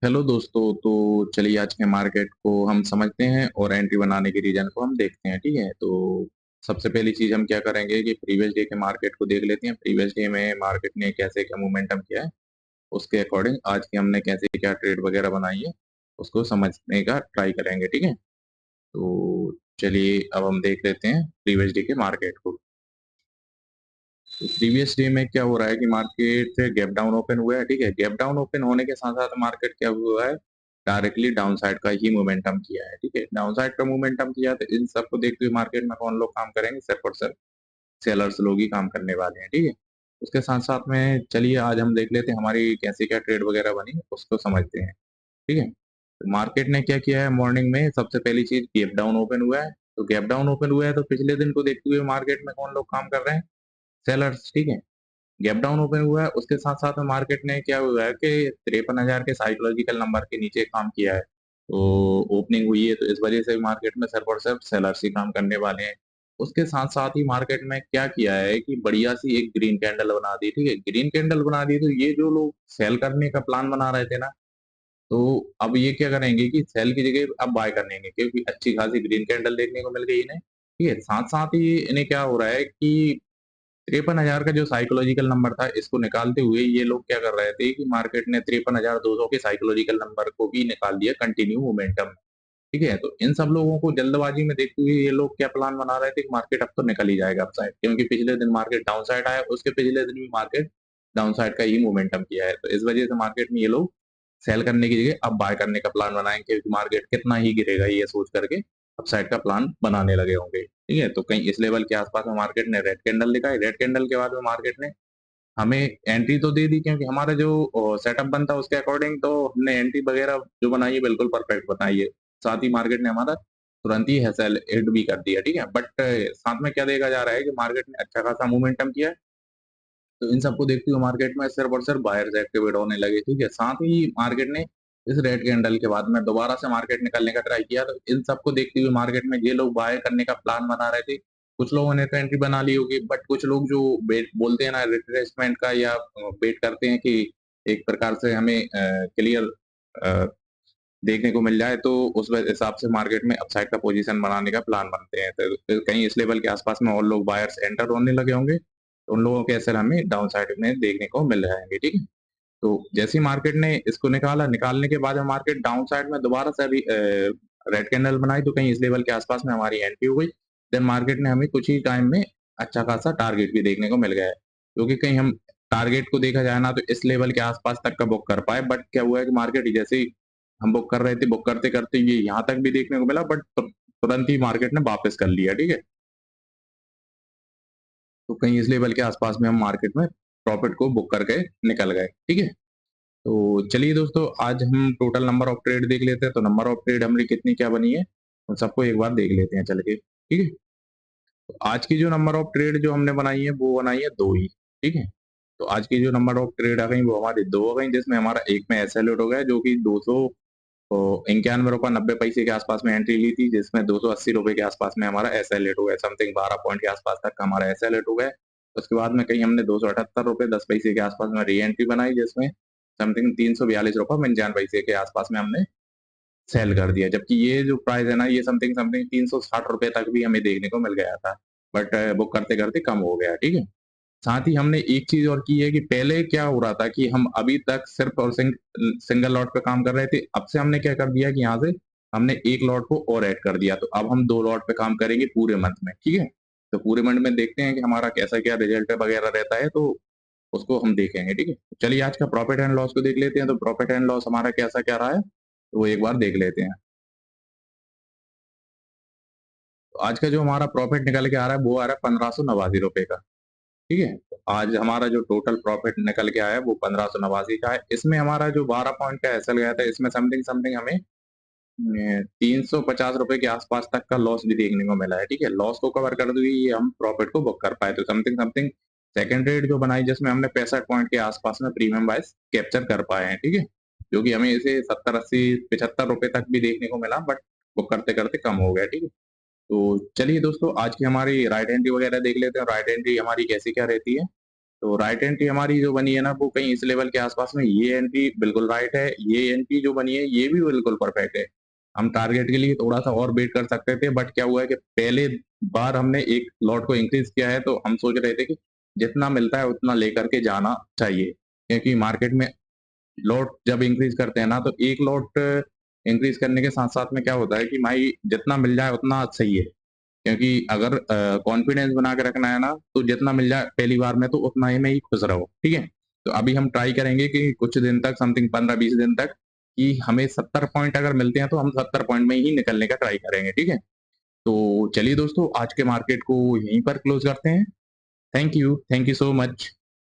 Hello दोस्तों। तो चलिए आज के मार्केट को हम समझते हैं और एंट्री बनाने के रीजन को हम देखते हैं। ठीक है, तो सबसे पहली चीज हम क्या करेंगे कि प्रीवियस डे के मार्केट को देख लेते हैं। प्रीवियस डे में मार्केट ने कैसे क्या मोमेंटम किया है, उसके अकॉर्डिंग आज की हमने कैसे क्या ट्रेड वगैरह बनाई है उसको समझने का ट्राई करेंगे। ठीक है, तो चलिए अब हम देख लेते हैं प्रीवियस डे के मार्केट को। प्रीवियस डे में क्या हो रहा है कि मार्केट गैप डाउन ओपन हुआ है। ठीक है, गैप डाउन ओपन होने के साथ साथ मार्केट क्या हुआ है, डायरेक्टली डाउन साइड का ही मोमेंटम किया है। ठीक है, डाउन साइड का मोमेंटम किया, तो इन सबको देखते हुए मार्केट में कौन लोग काम करेंगे, सिर्फ और सिर्फ सेलर्स लोग ही काम करने वाले हैं। ठीक है, उसके साथ साथ में चलिए आज हम देख लेते हैं हमारी कैसे क्या ट्रेड वगैरह बनी उसको समझते हैं। ठीक है, तो मार्केट ने क्या किया है, मॉर्निंग में सबसे पहली चीज गैप डाउन ओपन हुआ है। तो गैप डाउन ओपन हुआ है तो पिछले दिन को देखते हुए मार्केट में कौन लोग काम कर रहे हैं, सेलर्स। ठीक है, गैप डाउन ओपन हुआ है, उसके साथ साथ में मार्केट ने क्या हुआ है कि 53,000 के साइकोलॉजिकल नंबर के नीचे काम किया है। तो ओपनिंग हुई है, तो इस वजह से मार्केट में सिर्फ और सिर्फ सेलर्स ही काम करने वाले हैं। उसके साथ साथ ही मार्केट में क्या किया है कि बढ़िया सी एक ग्रीन कैंडल बना दी। ठीक है, ग्रीन कैंडल बना दी, तो ये जो लोग सेल करने का प्लान बना रहे थे ना, तो अब ये क्या करेंगे कि सेल की जगह अब बाय करेंगे, क्योंकि अच्छी खासी ग्रीन कैंडल देखने को मिल गई इन्हें। ठीक है, साथ साथ ही इन्हें क्या हो रहा है कि 53,000 का जो साइकोलॉजिकल नंबर था, इसको निकालते हुए ये लोग क्या कर रहे थे कि मार्केट ने 53,200 के साइकोलॉजिकल नंबर को भी निकाल दिया कंटिन्यू मोमेंटम। ठीक है, तो इन सब लोगों को जल्दबाजी में देखते हुए ये लोग क्या प्लान बना रहे थे कि मार्केट अब तो निकल ही जाएगा अप साइड, क्योंकि पिछले दिन मार्केट डाउन साइड आया, उसके पिछले दिन भी मार्केट डाउन साइड का ही मोमेंटम किया है। तो इस वजह से मार्केट में ये लोग सेल करने की जगह अब बाय करने का प्लान बनाएंगे, क्योंकि मार्केट कितना ही गिरेगा ये सोच करके अप साइड का प्लान बनाने लगे होंगे। ठीक है, तो कहीं इस लेवल के आसपास में मार्केट ने रेड कैंडल दिखाई। रेड कैंडल के बाद में मार्केट ने हमें एंट्री तो दे दी, क्योंकि हमारा जो सेटअप बनता है उसके अकॉर्डिंग तो हमने एंट्री वगैरह जो बनाई है बिल्कुल परफेक्ट बनाई है। साथ ही मार्केट ने हमारा तुरंत ही सेल हिट भी कर दिया। ठीक है, बट साथ में क्या देखा जा रहा है कि मार्केट ने अच्छा खासा मोमेंटम किया है। तो इन सबको देखते हुए मार्केट में सिर्फ और सिर्फ बायर्स एक्टिवेट होने लगे। ठीक है, साथ ही मार्केट ने इस रेड कैंडल के बाद में दोबारा से मार्केट निकलने का ट्राई किया, तो इन सबको देखते हुए मार्केट में ये लोग बाय करने का प्लान बना रहे थे। कुछ लोगों ने तो एंट्री बना ली होगी, बट कुछ लोग जो वेट बोलते हैं ना रिट्रेसमेंट का, या वेट करते हैं कि एक प्रकार से हमें क्लियर देखने को मिल जाए, तो उस हिसाब से मार्केट में अपसाइड का पोजीशन बनाने का प्लान बनते हैं। तो कहीं इस लेवल के आसपास में और लोग बायर्स एंटर होने लगे होंगे, तो उन लोगों के असर हमें डाउन साइड में देखने को मिल जाएंगे। ठीक है, तो जैसे ही मार्केट ने इसको निकाला, निकालने के बाद में मार्केट डाउन साइड में दोबारा से अभी रेड कैंडल बनाई, तो कहीं इस लेवल के आसपास में हमारी एंट्री हो गई। देन मार्केट ने हमें कुछ ही टाइम में अच्छा खासा टारगेट भी देखने को मिल गया है, क्योंकि कहीं हम टारगेट को देखा जाए ना तो इस लेवल के आसपास तक का बुक कर पाए, बट क्या हुआ है कि मार्केट जैसे ही हम बुक कर रहे थे, बुक करते करते ये यहाँ तक भी देखने को मिला, बट तुरंत ही मार्केट ने वापस कर लिया। ठीक है, तो कहीं इस लेवल के आसपास में हम मार्केट में प्रॉफिट को बुक करके निकल गए। ठीक है, तो चलिए दोस्तों आज हम टोटल नंबर ऑफ ट्रेड देख लेते हैं। तो नंबर ऑफ ट्रेड हमारी कितनी क्या बनी है उन सबको एक बार देख लेते हैं चल के। ठीक है, तो आज की जो नंबर ऑफ ट्रेड जो हमने बनाई है वो बनाई है दो ही। ठीक है, तो आज की जो नंबर ऑफ ट्रेड आ गई वो हमारी दो हो गई, जिसमें हमारा एक में एसएलओ हो गया जो कि 291 रुपये 90 पैसे के आसपास में एंट्री ली थी, जिसमें 280 रुपए के आसपास में हमारा एसएलएट हो गया, समथिंग 12 पॉइंट के आसपास तक का हमारा एसएलएट हो गया। उसके बाद में कहीं हमने 278 रुपए 10 पैसे के आसपास में री एंट्री बनाई, जिसमें समथिंग 342 रुपए 55 पैसे के आसपास में हमने सेल कर दिया। जबकि ये जो प्राइस है ना, ये समथिंग समथिंग 360 रुपए तक भी हमें देखने को मिल गया था, बट बुक करते करते कम हो गया। ठीक है, साथ ही हमने एक चीज और की है कि पहले क्या हो रहा था कि हम अभी तक सिर्फ और सिंगल लॉट पे काम कर रहे थे। अब से हमने क्या कर दिया कि यहाँ से हमने एक लॉट को और ऐड कर दिया, तो अब हम दो लॉट पे काम करेंगे पूरे मंथ में। ठीक है, तो पूरे मंथ में देखते हैं कि हमारा कैसा क्या रिजल्ट वगैरह रहता है, तो उसको हम देखेंगे। ठीक है, चलिए आज का प्रॉफिट एंड लॉस को देख लेते हैं। तो प्रॉफिट एंड लॉस हमारा कैसा क्या रहा है, तो वो एक बार देख लेते हैं। तो आज का जो हमारा प्रॉफिट निकल के आ रहा है वो आ रहा है 1589 रुपए का। ठीक है, तो आज हमारा जो टोटल प्रॉफिट निकल के आया है वो 1589 का है। इसमें हमारा जो 12 पॉइंट का एसएल गया था, इसमें समथिंग समथिंग हमें 350 रुपए के आसपास तक का लॉस भी देखने को मिला है। ठीक है, लॉस को कवर कर हुए ये हम प्रॉफिट को बुक कर पाए, तो समथिंग समथिंग सेकंड रेट जो बनाई जिसमें हमने 65 पॉइंट के आसपास में प्रीमियम वाइज कैप्चर कर पाए हैं। ठीक है, जो कि हमें इसे 70 80 75 रुपए तक भी देखने को मिला, बट बुक करते करते कम हो गया। ठीक है, तो चलिए दोस्तों आज की हमारी राइट एंट्री वगैरह देख लेते हैं। राइट एंट्री हमारी कैसी क्या रहती है। तो राइट एंट्री हमारी जो बनी है ना, वो कहीं इस लेवल के आसपास में, ये एंट्री बिल्कुल राइट है, ये एंट्री जो बनी है ये भी बिल्कुल परफेक्ट है। हम टारगेट के लिए थोड़ा सा और वेट कर सकते थे, बट क्या हुआ है कि पहले बार हमने एक लॉट को इंक्रीज किया है, तो हम सोच रहे थे कि जितना मिलता है उतना लेकर के जाना चाहिए, क्योंकि मार्केट में लॉट जब इंक्रीज करते हैं ना, तो एक लॉट इंक्रीज करने के साथ साथ में क्या होता है कि भाई जितना मिल जाए उतना सही है, क्योंकि अगर कॉन्फिडेंस बना के रखना है ना, तो जितना मिल जाए पहली बार में तो उतना ही में ही खुश रहो, ठीक है। तो अभी हम ट्राई करेंगे कि कुछ दिन तक, समथिंग 15-20 दिन तक, कि हमें 70 पॉइंट अगर मिलते हैं तो हम 70 पॉइंट में ही निकलने का ट्राई करेंगे, ठीक है। तो चलिए दोस्तों, आज के मार्केट को यहीं पर क्लोज करते हैं। Thank you so much.